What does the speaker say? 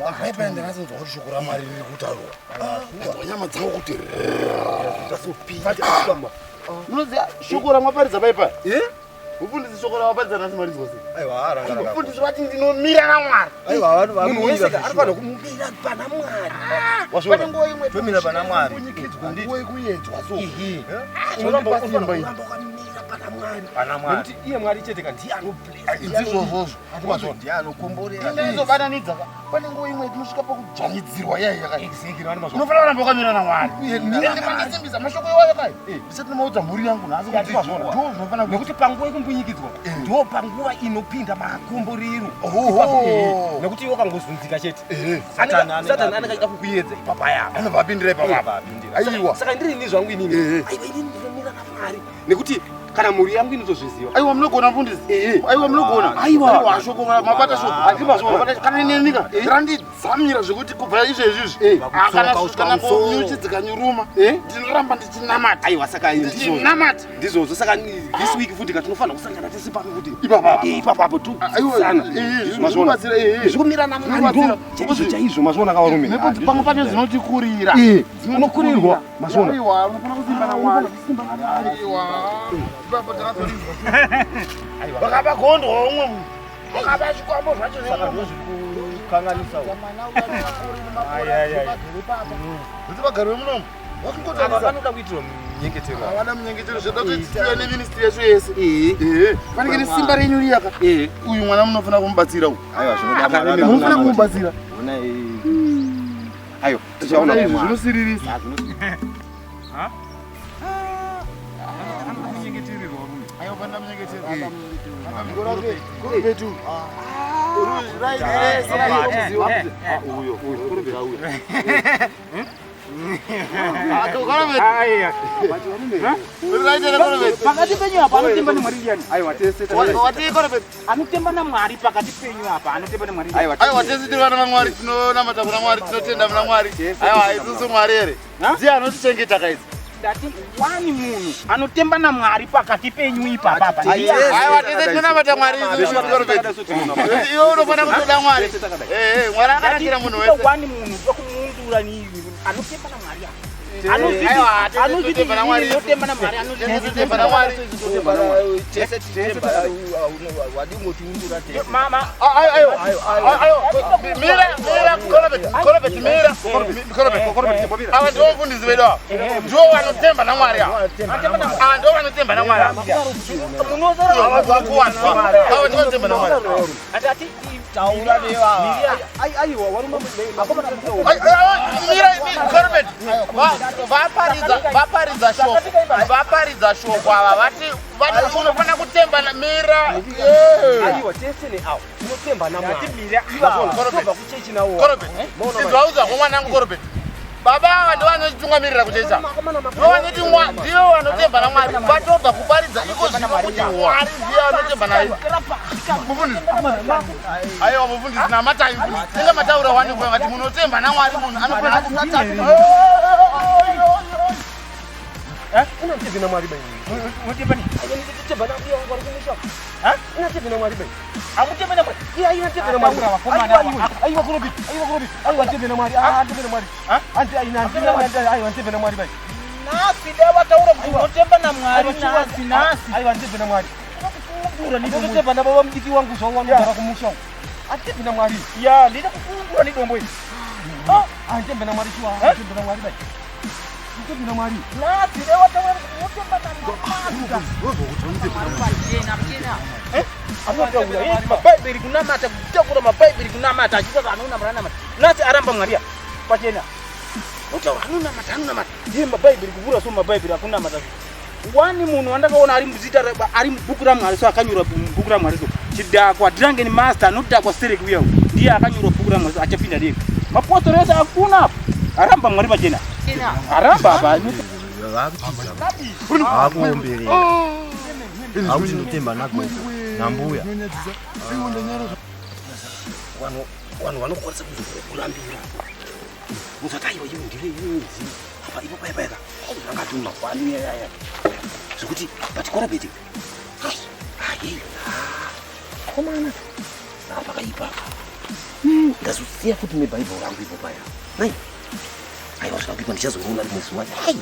akaipenda nazo zoshukura mari riri kutaurwa nyama dzao kuti munoziva shukura mwaparidza paipa mufundisi shukura waparidza nasi mari dzose mufundisi vati ndinomira namwari munhu wese arifana kumumira pana mwari pane nguva imwe tomira pana mwari nguva yekuedzwa so nekuti iye mwari chete ka ndiye anoblesizvozvozvo ndiye anokomborera izobatanidza pane nguva imwe tinosvika pakujanidzirwa yai yakaunofanira kuramba wakamira namwari mandisimbisa mashoko iwayo kai ndisati namaudza mhuri yangu nhasi nekuti panguva yekumbunyikidzwa ndo panguva inopinda makomborero nekuti iwe kangozunzika chete satani anenge kukuedza ipapaya anobvapindira ipapapa aiwa saka ndirini zvangu inini aiwa inini ndinomira namwari nekuti kana muri yangu inozozviziva aiwa munogona mfundisi aiwa munogona aiwa shoko mabata shoko andimazvona kana nenika randidzamira zvekuti kubva izvezvizvi kana nyuchi dzikanyuruma ndinoramba ndichinamata aiwa saka ndizvozvo saka this week futi katinofanira kusangana tese pano kuti ipapapo tu zvikumira namwari chaizvo chaizvo mazvona kavarume nekuti pamwe pacho dzinotikurira unokurirwa mazvona aiwa unofana kusimba namwari vakaba gondwa umwe munhu vakaba chikwambo zvacho zvakanganisa kuti vagari vemunomu vanoda kuitirwa munyengetero havana munyengetero zvoda kuitiwa neministri yacho yese panenge nesimba renyu riyaka uyu mwana munofanira kumubatsira munofanira kumubatsira ayo tichaona izvi zvinosiririsa pakati penyu apa anotemba nemwari ndiani anotemba namwari pakati penyu apa anotemba nemwari aiwa tese tiri vana vamwari tinonamata kuna mwari tinotenda muna mwari aiwa isusu mwari here ndiye anotichengeta kaidzi ndati wani munhu anotemba namwari pakati penyu ipapa aiwa tese tinonamata mwari iwe unofana kutoda mwari mwari akanakira munhu wese wani munhu wekumundura niivi anotemba namwari anotemba namwari ava ndivo mfundisi vedu ava ndivo vanotemba namwari ava ndivo vanotemba namwari ava ndivanotemba namwari vaparidza shoko ava vati unofana kutemba namira aiwa tese neawo unotemba namwari izvaudza komwanangu korobet baba ava ndo vanochitungamirira kuchecha ndovanoti ndivo vanotemba namwari vatobva kuparidza iko zvino kuti mwari ndiye vanotemba naye mufundisi aiwa mufundisi namatai mufundisi inga mataura wanikwa ngati munotemba namwari munhu anofana kunatati unotemba namwari bai unotemba ni unotemba namwari wangu ari kumusha unotemba namwari bai akutemba namwari iya unotemba namwari aiwa korobit aiwa unotemba namwari unotemba namwari anti aina aiwa unotemba namwari bai nasi dewa taura kuti unotemba namwari nasi aiwa unotemba namwari kufungura ndinotemba nababa mudiki wangu zvawanogara kumusha atemba namwari ya ndida kufungura nidombo iri atemba namwari chiwa atemba namwari bai unotemba namwari nasi dewa taura kuti unotemba namwari mabhaibheri kunamata kutakura mabhaibheri kunamata achitata anonamata namata nasi aramba mwari pachena utaura anonamata iye mabhaibheri kuvura so mabhaibheri akunamata wani munhu wandakaona ari muzita ari mubhuku ramwari so akanyora mubhuku ramwari so chidhakwa drunken master anodhakwa stereki uya ndiye akanyora bhuku ramwari so achapinda deka mapostori ese akuna apo aramba mwari pachena aramba apa akuombere akuti ndotemba nago nambuya vanhu vanokwanisa kuzokurambira uzati aiwa iwe ndire iwezi apa ipo paipaika angati mangwani yayaya zvekuti patikorobeti komana pakaipa ndazotsiya futi nebhaibheri rangu ivo paya nai aiwa zvakaipa ndichazoona rimwe zuva ai